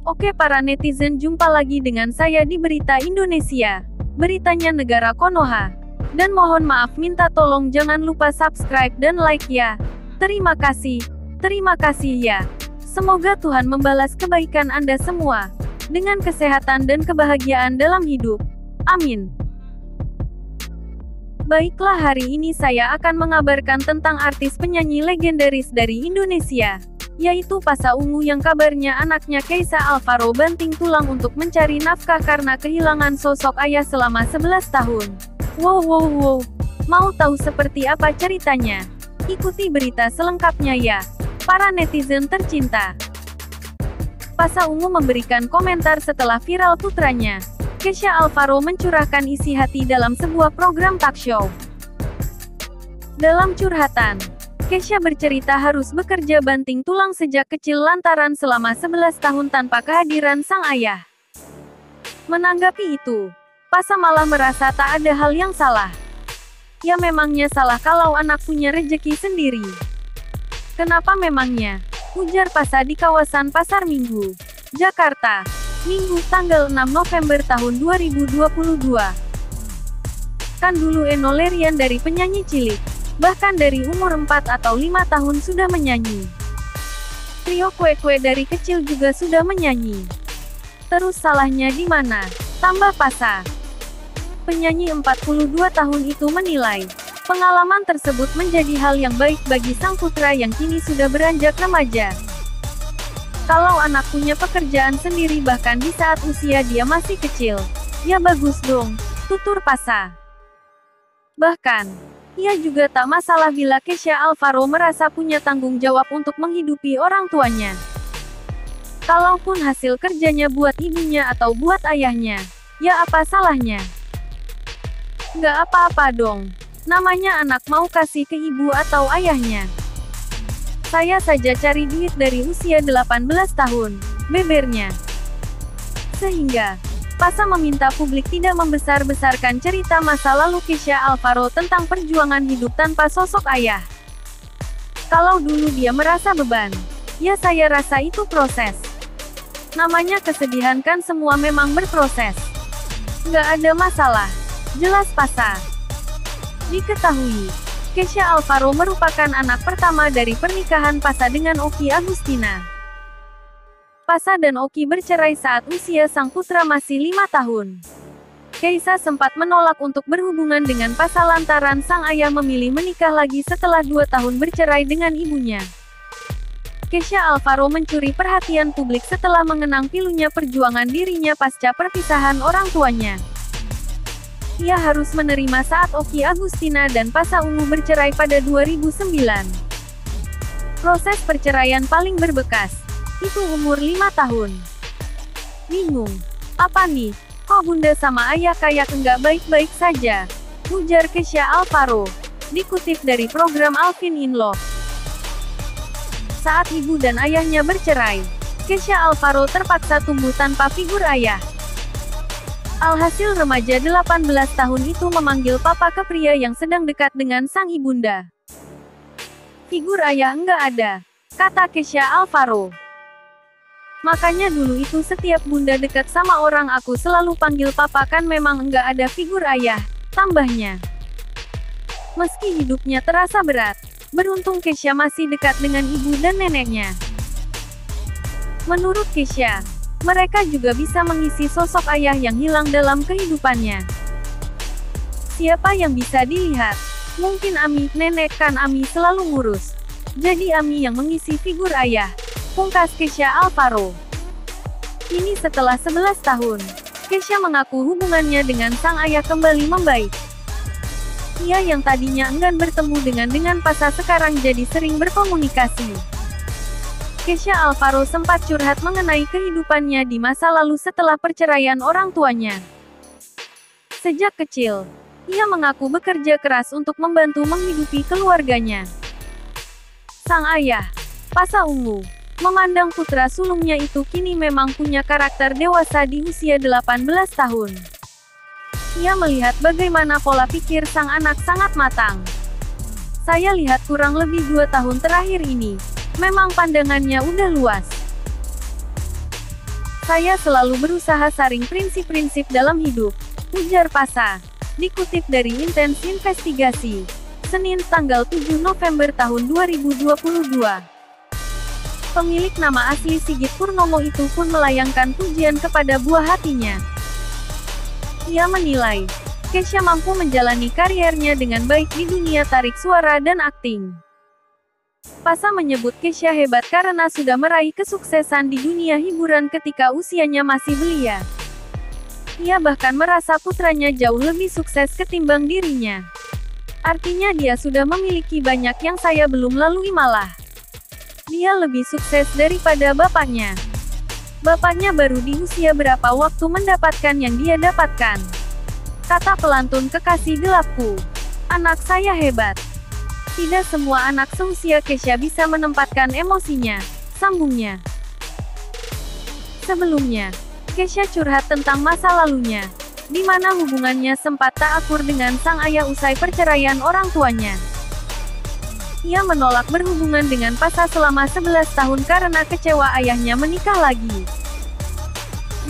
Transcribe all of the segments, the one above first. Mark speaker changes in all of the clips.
Speaker 1: Oke para netizen, jumpa lagi dengan saya di Berita Indonesia. Beritanya negara Konoha. Dan mohon maaf minta tolong jangan lupa subscribe dan like ya. Terima kasih. Terima kasih ya. Semoga Tuhan membalas kebaikan Anda semua. Dengan kesehatan dan kebahagiaan dalam hidup. Amin. Baiklah, hari ini saya akan mengabarkan tentang artis penyanyi legendaris dari Indonesia, yaitu Pasha Ungu yang kabarnya anaknya Kaisa Alvaro banting tulang untuk mencari nafkah karena kehilangan sosok ayah selama 11 tahun. Wow. Mau tahu seperti apa ceritanya? Ikuti berita selengkapnya ya, para netizen tercinta. Pasha Ungu memberikan komentar setelah viral putranya, Kaisa Alvaro, mencurahkan isi hati dalam sebuah program talk show. Dalam curhatan, Kaisa bercerita harus bekerja banting tulang sejak kecil lantaran selama 11 tahun tanpa kehadiran sang ayah. Menanggapi itu, Pasha malah merasa tak ada hal yang salah. Ya memangnya salah kalau anak punya rejeki sendiri. Kenapa memangnya? Ujar Pasha di kawasan Pasar Minggu, Jakarta, Minggu tanggal 6 November tahun 2022. Kan dulu Enno Lerian dari penyanyi cilik, bahkan dari umur 4 atau 5 tahun sudah menyanyi. Trio Kue dari kecil juga sudah menyanyi. Terus salahnya di mana? Tambah Pasha. Penyanyi 42 tahun itu menilai, pengalaman tersebut menjadi hal yang baik bagi sang putra yang kini sudah beranjak remaja. Kalau anak punya pekerjaan sendiri bahkan di saat usia dia masih kecil, ya bagus dong, tutur Pasha. Bahkan, ia juga tak masalah bila Kaisa Alvaro merasa punya tanggung jawab untuk menghidupi orang tuanya. Kalaupun hasil kerjanya buat ibunya atau buat ayahnya, ya apa salahnya? Nggak apa-apa dong, namanya anak mau kasih ke ibu atau ayahnya. Saya saja cari duit dari usia 18 tahun, bebernya. Sehingga, Pasha meminta publik tidak membesar-besarkan cerita masa lalu Kaisa Alvaro tentang perjuangan hidup tanpa sosok ayah. Kalau dulu dia merasa beban, ya saya rasa itu proses. Namanya kesedihan kan, semua memang berproses. Nggak ada masalah, jelas Pasha. Diketahui, Kaisa Alvaro merupakan anak pertama dari pernikahan Pasha dengan Okky Agustina. Pasha dan Okky bercerai saat usia sang putra masih 5 tahun. Kaisa sempat menolak untuk berhubungan dengan Pasha lantaran sang ayah memilih menikah lagi setelah 2 tahun bercerai dengan ibunya. Kaisa Alvaro mencuri perhatian publik setelah mengenang pilunya perjuangan dirinya pasca perpisahan orang tuanya. Ia harus menerima saat Okky Agustina dan Pasha Ungu bercerai pada 2009. Proses perceraian paling berbekas, itu umur 5 tahun. Bingung? Apa nih? Kok bunda sama ayah kayak enggak baik-baik saja? Ujar Kaisa Alvaro. Dikutip dari program Alvin in Love. Saat ibu dan ayahnya bercerai, Kaisa Alvaro terpaksa tumbuh tanpa figur ayah. Alhasil remaja 18 tahun itu memanggil papa ke pria yang sedang dekat dengan sang ibunda. Figur ayah enggak ada, kata Kaisa Alvaro. Makanya dulu itu setiap bunda dekat sama orang aku selalu panggil papa, kan memang enggak ada figur ayah, tambahnya. Meski hidupnya terasa berat, beruntung Kaisa masih dekat dengan ibu dan neneknya. Menurut Kaisa, mereka juga bisa mengisi sosok ayah yang hilang dalam kehidupannya. Siapa yang bisa dilihat? Mungkin Ami, nenek kan Ami selalu ngurus. Jadi Ami yang mengisi figur ayah, pungkas Kaisa Alvaro. Kini setelah 11 tahun, Kaisa mengaku hubungannya dengan sang ayah kembali membaik. Ia yang tadinya enggan bertemu dengan Pasha sekarang jadi sering berkomunikasi. Kaisa Alvaro sempat curhat mengenai kehidupannya di masa lalu setelah perceraian orang tuanya. Sejak kecil, ia mengaku bekerja keras untuk membantu menghidupi keluarganya. Sang ayah, Pasha Ungu, memandang putra sulungnya itu kini memang punya karakter dewasa di usia 18 tahun. Ia melihat bagaimana pola pikir sang anak sangat matang. Saya lihat kurang lebih 2 tahun terakhir ini, memang pandangannya udah luas. Saya selalu berusaha saring prinsip-prinsip dalam hidup, ujar Pasha. Dikutip dari Intens Investigasi, Senin tanggal 7 November tahun 2022. Pemilik nama asli Sigit Purnomo itu pun melayangkan pujian kepada buah hatinya. Ia menilai, Kesha mampu menjalani kariernya dengan baik di dunia tarik suara dan akting. Pasha menyebut Kesha hebat karena sudah meraih kesuksesan di dunia hiburan ketika usianya masih belia. Ia bahkan merasa putranya jauh lebih sukses ketimbang dirinya. Artinya dia sudah memiliki banyak yang saya belum lalui malah. Dia lebih sukses daripada bapaknya. Bapaknya baru di usia berapa waktu mendapatkan yang dia dapatkan. Kata pelantun kekasih gelapku. Anak saya hebat. Tidak semua anak seusia Kesha bisa menempatkan emosinya, sambungnya. Sebelumnya, Kesha curhat tentang masa lalunya, di mana hubungannya sempat tak akur dengan sang ayah usai perceraian orang tuanya. Ia menolak berhubungan dengan Pasha selama 11 tahun karena kecewa ayahnya menikah lagi.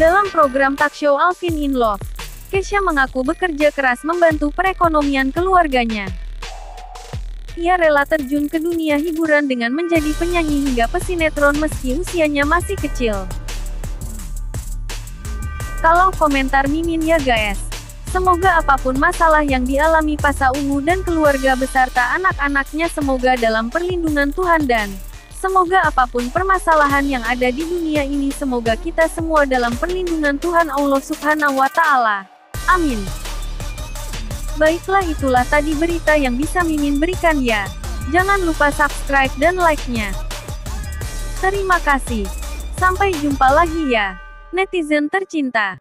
Speaker 1: Dalam program talkshow Alvin in Love, Kesha mengaku bekerja keras membantu perekonomian keluarganya. Ia rela terjun ke dunia hiburan dengan menjadi penyanyi hingga pesinetron meski usianya masih kecil. Kalau komentar Mimin ya guys. Semoga apapun masalah yang dialami Pasha Ungu dan keluarga beserta anak-anaknya semoga dalam perlindungan Tuhan dan semoga apapun permasalahan yang ada di dunia ini semoga kita semua dalam perlindungan Tuhan Allah Subhanahu wa Ta'ala. Amin. Baiklah itulah tadi berita yang bisa Mimin berikan ya. Jangan lupa subscribe dan like-nya. Terima kasih. Sampai jumpa lagi ya, netizen tercinta.